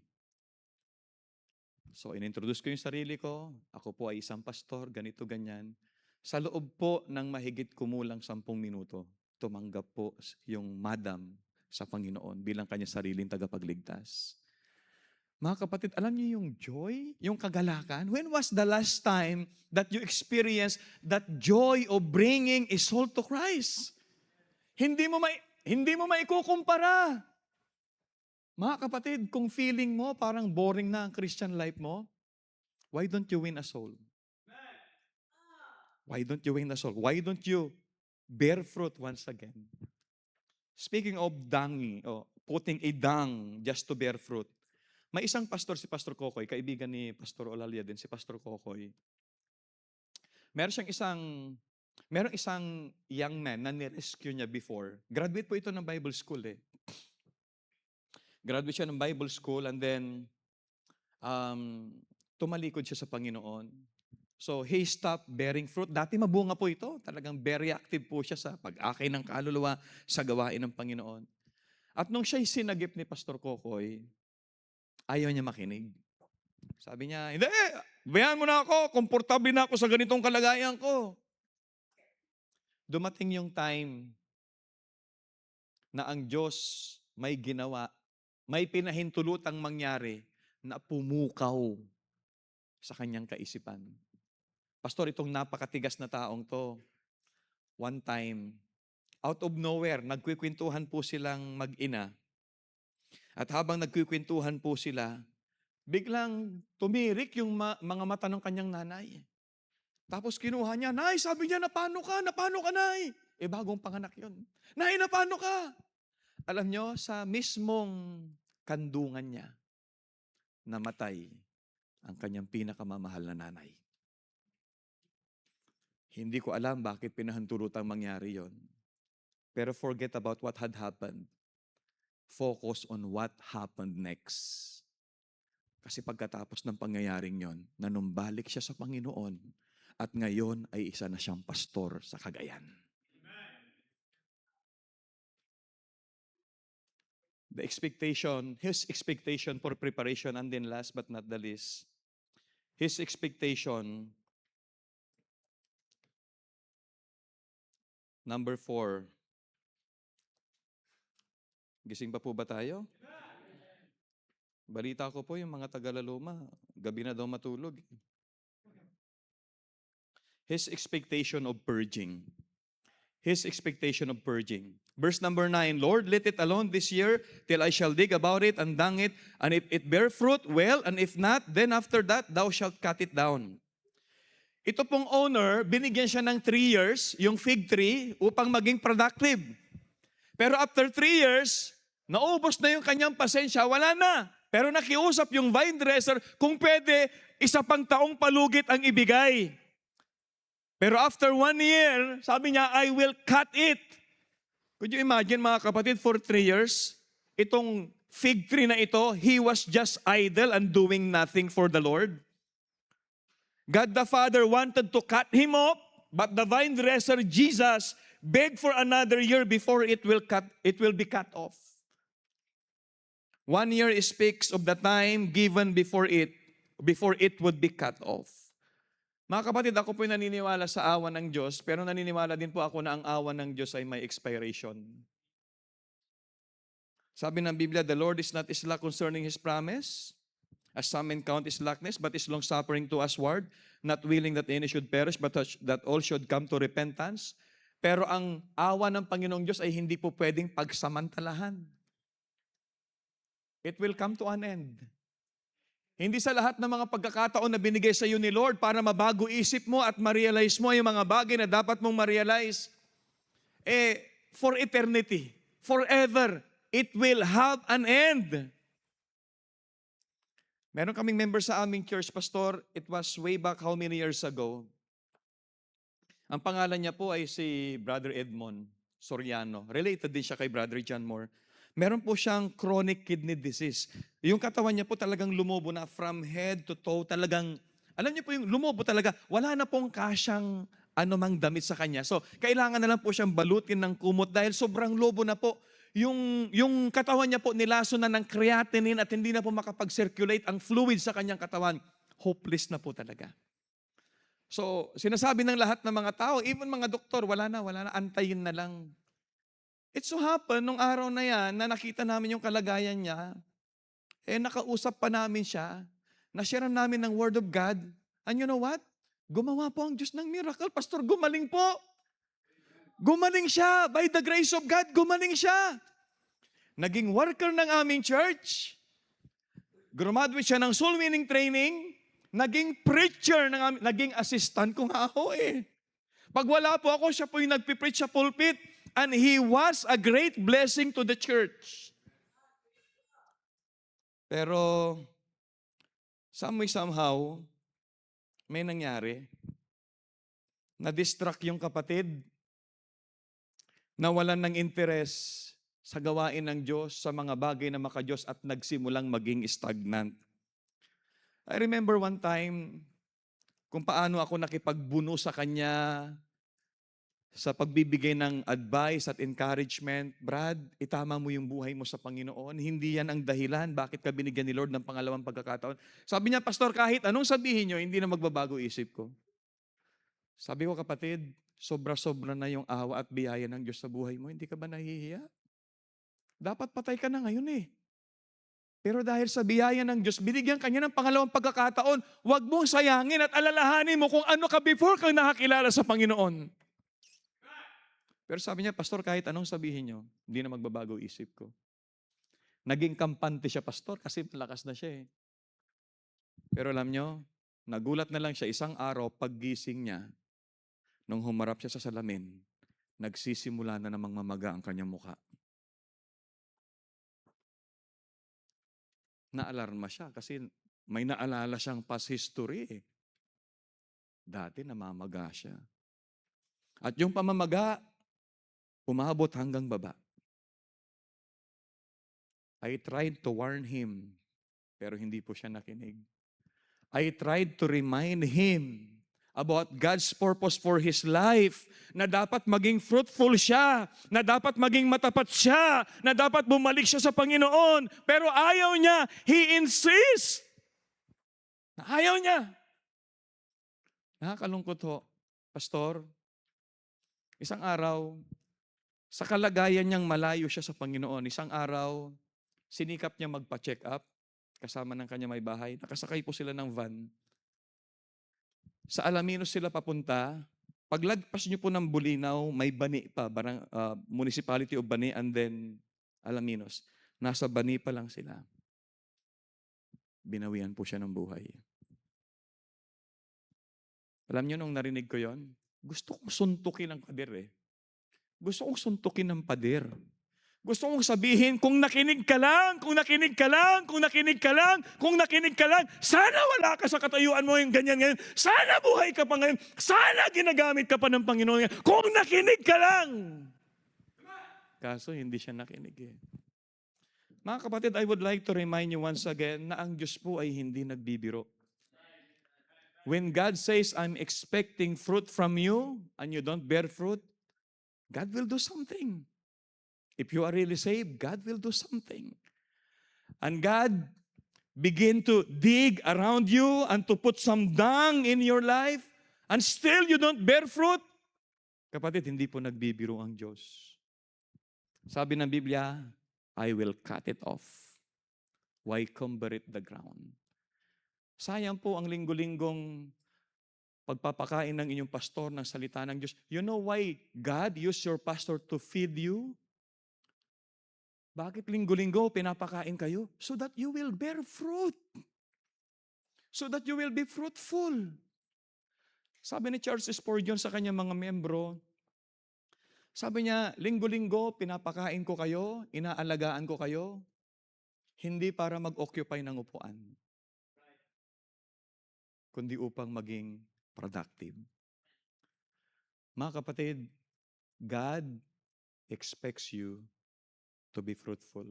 So, inintroduce ko yung sarili ko. Ako po ay isang pastor, ganito, ganyan. Sa loob po ng mahigit kumulang 10 minuto, tumanggap po yung madam sa Panginoon bilang kanyang sariling tagapagligtas. Mga kapatid, alam niyo yung joy, yung kagalakan? When was the last time that you experienced that joy of bringing a soul to Christ? Hindi mo maikukumpara. Mga kapatid, kung feeling mo parang boring na ang Christian life mo, why don't you win a soul? Why don't you win a soul? Why don't you bear fruit once again? Speaking of dung, putting a dung just to bear fruit, may isang pastor, si Pastor Kokoy, kaibigan ni Pastor Olalia din, si Pastor Kokoy. Merong isang young man na nirescue niya before. Graduate po ito ng Bible school eh. Graduate siya ng Bible school and then tumalikod siya sa Panginoon. So he stopped bearing fruit. Dati mabunga po ito. Talagang very active po siya sa pag-akay ng kaluluwa sa gawain ng Panginoon. At nung siya'y sinagip ni Pastor Kokoy, ayaw niya makinig. Sabi niya, hindi, bayaan mo na ako, komportable na ako sa ganitong kalagayan ko. Dumating yung time na ang Diyos may ginawa, may pinahintulutang mangyari na pumukaw sa kanyang kaisipan. Pastor, itong napakatigas na taong to, one time, out of nowhere, nagkwikwentuhan po silang mag-ina. At habang nagkwikwentuhan po sila, biglang tumirik yung mga mata ng kanyang nanay. Tapos kinuha niya, Nay, sabi niya, napano ka, Nay? Bagong panganak yun. Nay, napano ka? Alam nyo, sa mismong kandungan niya, namatay ang kanyang pinakamamahal na nanay. Hindi ko alam bakit pinahintulutang mangyari yon. Pero forget about what had happened. Focus on what happened next. Kasi pagkatapos ng pangyayaring yon, nanumbalik siya sa Panginoon at ngayon ay isa na siyang pastor sa Cagayan. His expectation for preparation, and then last but not the least, his expectation, number 4. Gising pa po ba tayo? Balita ko po yung mga Tagalaluma, gabi na daw matulog. His expectation of purging. His expectation of purging. Verse number 9, Lord, let it alone this year till I shall dig about it and dung it, and if it bear fruit, well, and if not, then after that, thou shalt cut it down. Ito pong owner, binigyan siya ng 3 years, yung fig tree, upang maging productive. Pero after 3 years, naubos na yung kanyang pasensya, wala na. Pero nakiusap yung vine dresser, kung pwede, isa pang taong palugit ang ibigay. Pero after 1 year, sabi niya, I will cut it. Could you imagine mga kapatid, for 3 years, itong fig tree na ito, he was just idle and doing nothing for the Lord. God the Father wanted to cut him off, but the vine dresser, Jesus, begged for another year before it will be cut off. 1 year speaks of the time given before it would be cut off. Mga kapatid, ako po'y naniniwala sa awa ng Diyos, pero naniniwala din po ako na ang awa ng Diyos ay may expiration. Sabi ng Biblia, the Lord is not slack concerning His promise, as some men count is slackness, but is long-suffering to usward, not willing that any should perish, but that all should come to repentance. Pero ang awa ng Panginoong Diyos ay hindi po pwedeng pagsamantalahan. It will come to an end. Hindi sa lahat ng mga pagkakataon na binigay sa iyo ni Lord para mabago isip mo at ma-realize mo yung mga bagay na dapat mong ma-realize, for eternity, forever, it will have an end. Meron kaming member sa aming church, Pastor, it was way back how many years ago. Ang pangalan niya po ay si Brother Edmond Soriano. Related din siya kay Brother John Moore. Meron po siyang chronic kidney disease. Yung katawan niya po talagang lumobo na from head to toe, talagang, alam niyo po yung lumobo talaga, wala na pong kasyang anumang damit sa kanya. So, kailangan na lang po siyang balutin ng kumot dahil sobrang lobo na po. Yung katawan niya po nilaso na ng creatinine at hindi na po makapag-circulate ang fluid sa kanyang katawan. Hopeless na po talaga. So, sinasabi ng lahat ng mga tao, even mga doktor, wala na, antayin na lang. It so happen, nung araw na yan, na nakita namin yung kalagayan niya, nakausap pa namin siya, na-share namin ng Word of God, and you know what? Gumawa po ang Diyos ng miracle. Pastor, gumaling po. Gumaling siya. By the grace of God, gumaling siya. Naging worker ng aming church. Graduate siya ng soul winning training. Naging preacher, naging assistant ko nga ako eh. Pag wala po ako, siya po yung nagpipreach sa pulpit. And he was a great blessing to the church. Pero, somehow, may nangyari. Na-distract yung kapatid. Nawalan ng interes sa gawain ng Diyos, sa mga bagay na maka-Diyos at nagsimulang maging stagnant. I remember one time, kung paano ako nakipagbuno sa kanya, sa pagbibigay ng advice at encouragement. Brad, itama mo yung buhay mo sa Panginoon. Hindi yan ang dahilan bakit ka binigyan ni Lord ng pangalawang pagkakataon. Sabi niya, Pastor, kahit anong sabihin nyo, hindi na magbabago isip ko. Sabi ko, kapatid, sobra-sobra na yung awa at biyaya ng Diyos sa buhay mo. Hindi ka ba nahihiya? Dapat patay ka na ngayon eh. Pero dahil sa biyaya ng Diyos, binigyan kanya ng pangalawang pagkakataon, huwag mong sayangin at alalahanin mo kung ano ka before kang nakakilala sa Panginoon. Pero sabi niya, Pastor, kahit anong sabihin niyo, hindi na magbabago isip ko. Naging kampante siya, Pastor, kasi malakas na siya eh. Pero alam niyo, nagulat na lang siya isang araw, paggising niya, nung humarap siya sa salamin, nagsisimula na namang mamaga ang kanyang mukha. Naalarma siya kasi may naalala siyang past history eh. Dati namamaga siya. At yung pamamaga, umabot hanggang baba. I tried to warn him, pero hindi po siya nakinig. I tried to remind him about God's purpose for his life, na dapat maging fruitful siya, na dapat maging matapat siya, na dapat bumalik siya sa Panginoon. Pero ayaw niya. He insists. Ayaw niya. Nakakalungkot ho. Pastor, isang araw, sa kalagayan niyang malayo siya sa Panginoon, isang araw, sinikap niya magpa-check up, kasama ng kanya may bahay. Nakasakay po sila ng van. Sa Alaminos sila papunta. Paglagpas niyo po ng Bulinaw, may Bani pa, Municipality of Bani and then Alaminos. Nasa Bani pa lang sila. Binawian po siya ng buhay. Alam niyo nung narinig ko yon, gusto kong suntukin ang pader eh. Gusto kong suntukin ng pader. Gusto kong sabihin, kung nakinig ka lang, kung nakinig ka lang, kung nakinig ka lang, kung nakinig ka lang, sana wala ka sa katayuan mo yung ganyan ngayon. Sana buhay ka pa ngayon. Sana ginagamit ka pa ng Panginoon ngayon. Kung nakinig ka lang. Kaso hindi siya nakinig eh. Mga kapatid, I would like to remind you once again na ang Diyos po ay hindi nagbibiro. When God says, I'm expecting fruit from you, and you don't bear fruit, God will do something. If you are really saved, God will do something. And God begin to dig around you and to put some dung in your life, and still you don't bear fruit. Kapatid, hindi po nagbibiro ang Diyos. Sabi ng Biblia, I will cut it off. Why cumber it the ground? Sayang po ang linggo-linggong pagpapakain ng inyong pastor ng salita ng Diyos. You know why God used your pastor to feed you? Bakit linggo-linggo pinapakain kayo? So that you will bear fruit. So that you will be fruitful. Sabi ni Charles Spurgeon sa kanyang mga membro, sabi niya, linggo-linggo pinapakain ko kayo, inaalagaan ko kayo, hindi para mag-occupy ng upuan, kundi upang maging productive. Mga kapatid, God expects you to be fruitful.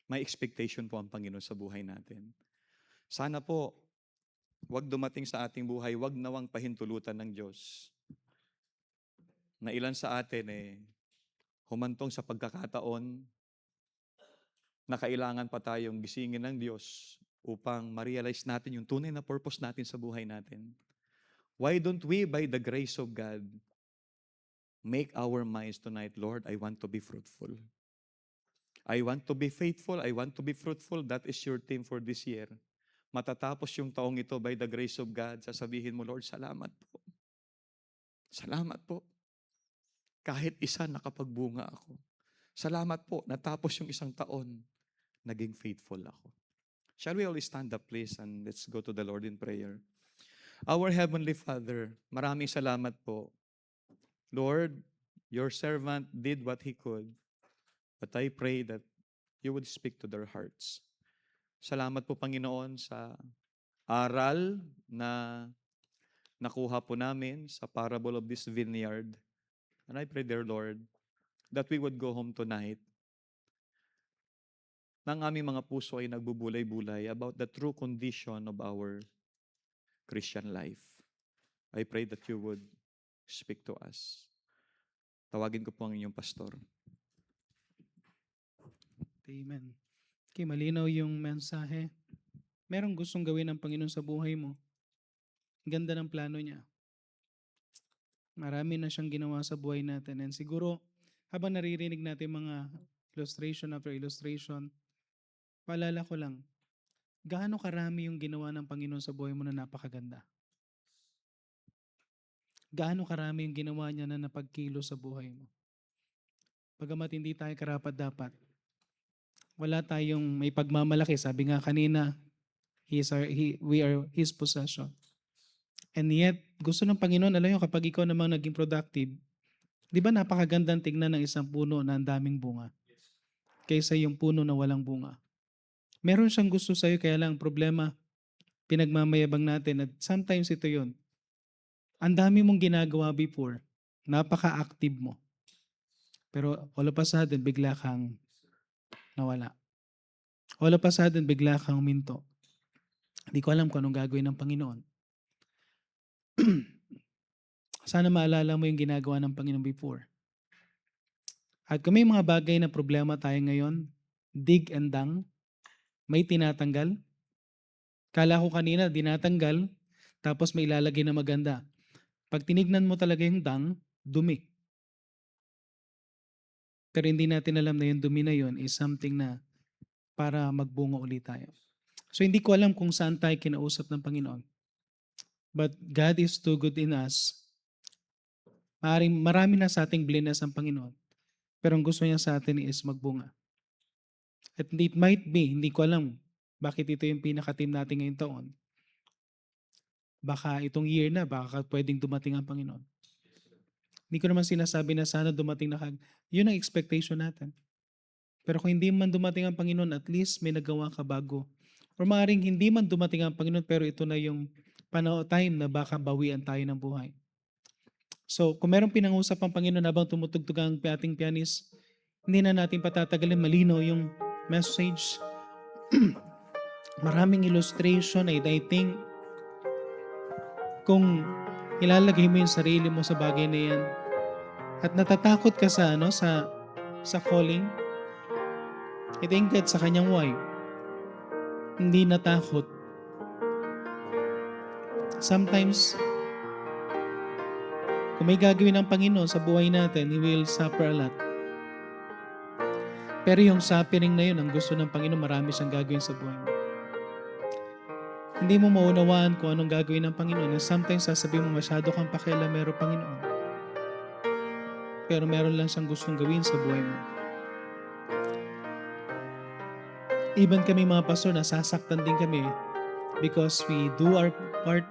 May expectation po ang Panginoon sa buhay natin. Sana po, wag dumating sa ating buhay, wag nawang pahintulutan ng Diyos na ilan sa atin humantong sa pagkakataon na kailangan pa tayong gisingin ng Diyos upang ma-realize natin yung tunay na purpose natin sa buhay natin. Why don't we, by the grace of God, make our minds tonight, Lord, I want to be fruitful. I want to be faithful. I want to be fruitful. That is your theme for this year. Matatapos yung taong ito by the grace of God, sasabihin mo, Lord, salamat po. Salamat po. Kahit isa nakapagbunga ako. Salamat po, natapos yung isang taon, naging faithful ako. Shall we all stand up, please, and let's go to the Lord in prayer. Our Heavenly Father, maraming salamat po. Lord, your servant did what he could. But I pray that you would speak to their hearts. Salamat po, Panginoon, sa aral na nakuha po namin sa parable of this vineyard. And I pray, dear Lord, that we would go home tonight nang aming mga puso ay nagbubulay-bulay about the true condition of our Christian life. I pray that you would speak to us. Tawagin ko po ang inyong pastor. Amen. Okay, malinaw yung mensahe. Merong gustong gawin ng Panginoon sa buhay mo. Ang ganda ng plano niya. Marami na siyang ginawa sa buhay natin. And siguro, habang naririnig natin mga illustration after illustration, paalala ko lang, gaano karami yung ginawa ng Panginoon sa buhay mo na napakaganda? Gaano karami yung ginawa niya na napagkilo sa buhay mo? Pagamat hindi tayo karapat-dapat, wala tayong may pagmamalaki. Sabi nga kanina, we are His possession. And yet, gusto ng Panginoon, alam nyo, kapag ikaw namang naging productive, di ba napakagandang tignan ng isang puno na ang daming bunga kaysa yung puno na walang bunga? Meron siyang gusto sa'yo, kaya lang problema, pinagmamayabang natin at sometimes ito yun. Ang dami mong ginagawa before, napaka-active mo. Pero all of a sudden, bigla kang nawala. All of a sudden, bigla kang huminto. Hindi ko alam kung anong gagawin ng Panginoon. Sana maalala mo yung ginagawa ng Panginoon before. At kung may mga bagay na problema tayo ngayon, dig and dang, may tinatanggal. Kala ko kanina, dinatanggal, tapos may ilalagay na maganda. Pag tinignan mo talaga yung dang, dumi. Pero hindi natin alam na yung dumi na yun is something na para magbunga ulit tayo. So hindi ko alam kung saan tayo kinausap ng Panginoon. But God is too good in us. Marami na sa ating blinas ang Panginoon. Pero ang gusto niya sa atin is magbunga. At it might be, hindi ko alam bakit ito yung pinaka-team natin ngayong taon. Baka itong year na, baka pwedeng dumating ang Panginoon. Hindi ko naman sinasabi na sana dumating na yun ang expectation natin. Pero kung hindi man dumating ang Panginoon, at least may nagawa ka bago. Or maaaring hindi man dumating ang Panginoon, pero ito na yung time na baka bawian tayo ng buhay. So, kung merong pinangusap ang Panginoon habang tumutugtog ang ating pianist, hindi na natin patatagalin, malinaw yung message. Maraming illustration, and I think, kung ilalagay mo yung sarili mo sa bagay na yan, at natatakot ka sa calling, I think that sa kanyang wife, hindi natakot. Sometimes, kung may gagawin ng Panginoon sa buhay natin, He will suffer a lot. Pero yung suffering na yun, ang gusto ng Panginoon, marami siyang gagawin sa buhay mo. Hindi mo maunawaan kung anong gagawin ng Panginoon. And sometimes sasabihin mo, masyado kang pakialamero, Panginoon. Pero meron lang siyang gustong gawin sa buhay mo. Even kami mga pastor, nasasaktan din kami because we do our part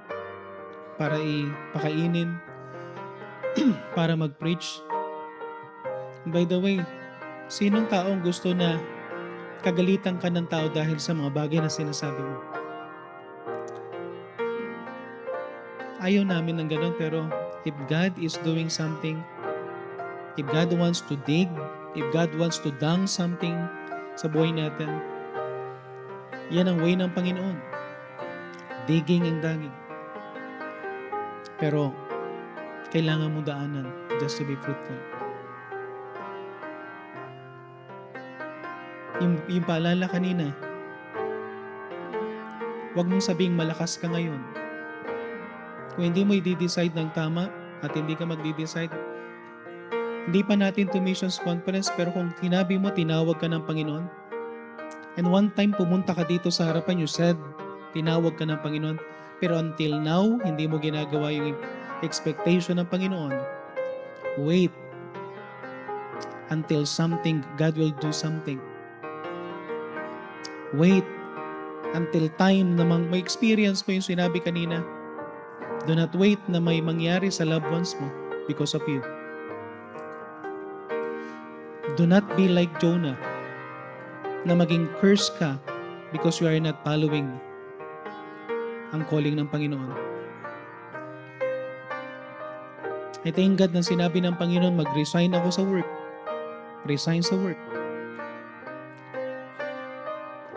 para ipakainin, para mag-preach. By the way, sinong taong gusto na kagalitan ka ng tao dahil sa mga bagay na sinasabi mo? Ayaw namin ng ganun, pero if God is doing something, if God wants to dig, if God wants to dung something sa buhay natin, yan ang way ng Panginoon. Digging and danging. Pero kailangan mo daanan just to be fruitful. Yung paalala kanina, huwag mong sabing malakas ka ngayon. Kung hindi mo i-decide ng tama at hindi ka magdi-decide, hindi pa natin to missions conference, pero kung sinabi mo, tinawag ka ng Panginoon, and one time pumunta ka dito sa harapan, you said, tinawag ka ng Panginoon, pero until now, hindi mo ginagawa yung expectation ng Panginoon. Wait until God will do something. Wait until time na may experience mo yung sinabi kanina. Do not wait na may mangyari sa loved ones mo because of you. Do not be like Jonah na maging curse ka because you are not following ang calling ng Panginoon. I thank God na sinabi ng Panginoon, mag-resign ako sa work. Resign sa work.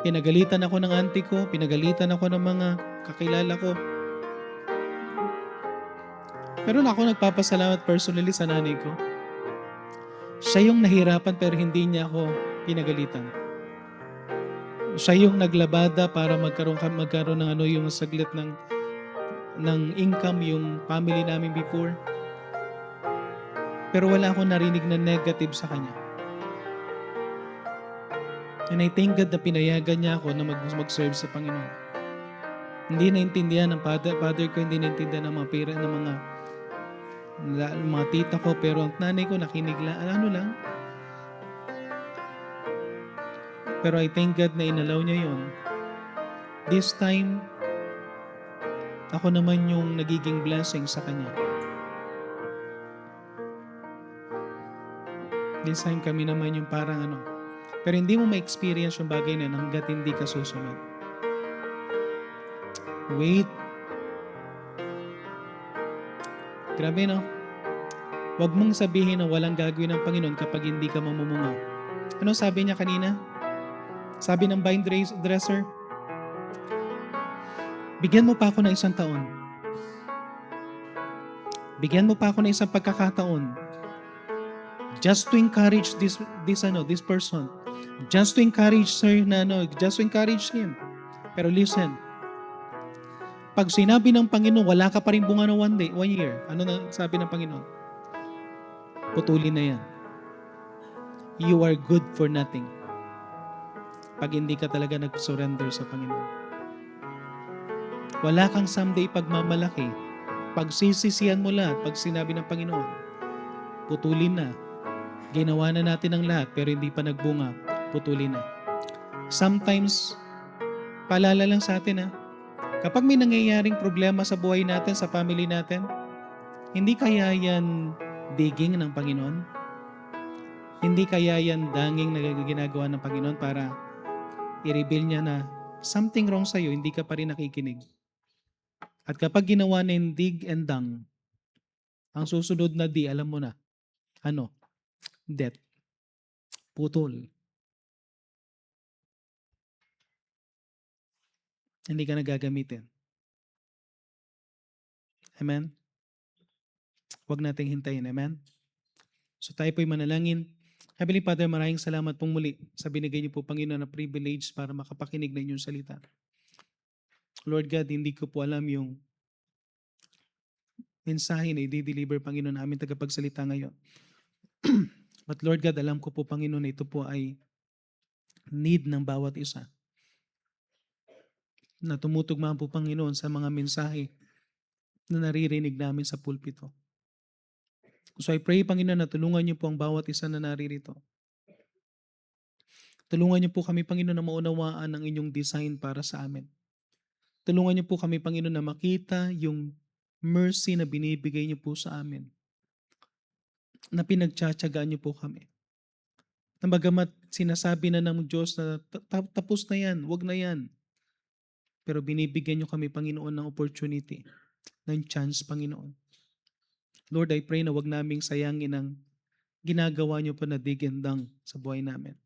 Pinagalitan ako ng auntie ko, pinagalitan ako ng mga kakilala ko. Pero ako nagpapasalamat personally sa nanay ko. Siya yung nahirapan pero hindi niya ako pinagalitan. Siya yung naglabada para magkaroon ng yung saglit ng income yung family namin before. Pero wala akong narinig na negative sa kanya. And I thank God na pinayagan niya ako na mag-serve sa Panginoon. Hindi naintindihan ng father ko, hindi naintindihan ng mga pera, ng mga tita ko, pero ang nanay ko nakinig lang, ano lang. Pero I thank God na inalaw niya yon. This time, ako naman yung nagiging blessing sa kanya. This time kami naman yung parang pero hindi mo ma-experience yung bagay na hanggat hindi ka susunod. Wait. Grabe, no? Huwag mong sabihin na walang gagawin ng Panginoon kapag hindi ka mamumunga. Ano sabi niya kanina? Sabi ng vine dresser, bigyan mo pa ako ng 1 taon. Bigyan mo pa ako ng isang pagkakataon. Just to encourage this person. Just to encourage just to encourage him. Pero listen, pag sinabi ng Panginoon, wala ka pa rin bunga ng 1 year, ano na sabi ng Panginoon? Putulin na yan. You are good for nothing. Pag hindi ka talaga nag-surrender sa Panginoon. Wala kang someday pagmamalaki. Pag sisisihan mo lahat, pag sinabi ng Panginoon, putulin na. Ginawa na natin ang lahat, pero hindi pa nagbunga. Putulin na. Sometimes, paalala lang sa atin kapag may nangyayaring problema sa buhay natin, sa family natin, hindi kaya yan digging ng Panginoon? Hindi kaya yan danging na ginagawa ng Panginoon para i-reveal niya na something wrong sa'yo, hindi ka pa rin nakikinig. At kapag ginawa na yung dig and dung, ang susunod na di, alam mo na, death. Putol. Hindi ka na gagamitin. Amen? Huwag nating hintayin. Amen? So tayo po'y manalangin. Heavenly Father, maraming salamat pong muli sa binigay niyo po, Panginoon, na privilege para makapakinig na inyong salita. Lord God, hindi ko po alam yung mensahe na i-deliver, Panginoon, na aming tagapagsalita ngayon. But Lord God, alam ko po, Panginoon, na ito po ay need ng bawat isa. Na tumutugma po, Panginoon, sa mga mensahe na naririnig namin sa pulpito. So I pray, Panginoon, na tulungan niyo po ang bawat isa na naririto. Tulungan niyo po kami, Panginoon, na maunawaan ang inyong design para sa amin. Tulungan niyo po kami, Panginoon, na makita yung mercy na binibigay niyo po sa amin. Na pinagtsatsagaan niyo po kami. Na bagamat sinasabi na ng Diyos na tapos na yan, wag na yan. Pero binibigyan niyo kami, Panginoon, ng opportunity, ng chance, Panginoon. Lord, I pray na wag naming sayangin ang ginagawa niyo po na dig and dung sa buhay namin.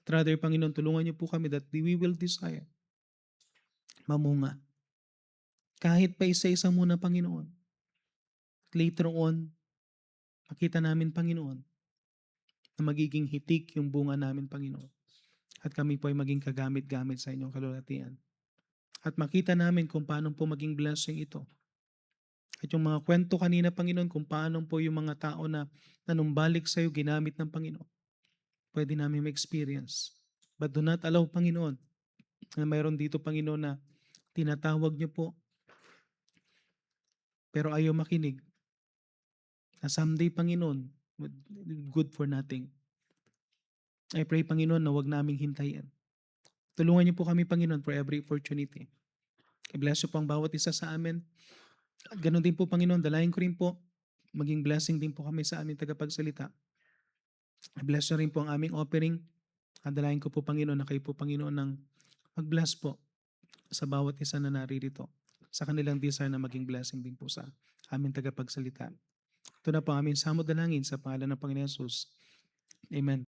But rather, Panginoon, tulungan niyo po kami that we will desire mamunga. Kahit pa isa-isa muna, Panginoon. later on, makita namin, Panginoon, na magiging hitik yung bunga namin, Panginoon. At kami po ay maging kagamit-gamit sa inyong kalulatian. At makita namin kung paano po maging blessing ito. At yung mga kwento kanina, Panginoon, kung paano po yung mga tao na nanumbalik sa iyo, ginamit ng Panginoon, pwede namin ma-experience. But do not allow, Panginoon, na mayroon dito, Panginoon, na tinatawag niyo po, pero ayaw makinig. Na someday, Panginoon, good for nothing. I pray, Panginoon, na huwag naming hintayin. Tulungan niyo po kami, Panginoon, for every opportunity. I-bless niyo po ang bawat isa sa amin. At ganoon din po, Panginoon, dalayan ko rin po, maging blessing din po kami sa aming tagapagsalita. I-bless niyo rin po ang aming offering. At dalayan ko po, Panginoon, na kayo po, Panginoon, ng mag-bless po sa bawat isa na naririto. Sa kanilang desire na maging blessing din po sa aming tagapagsalita. Ito na po ang aming samod dalangin sa pangalan ng Panginoon Jesus. Amen.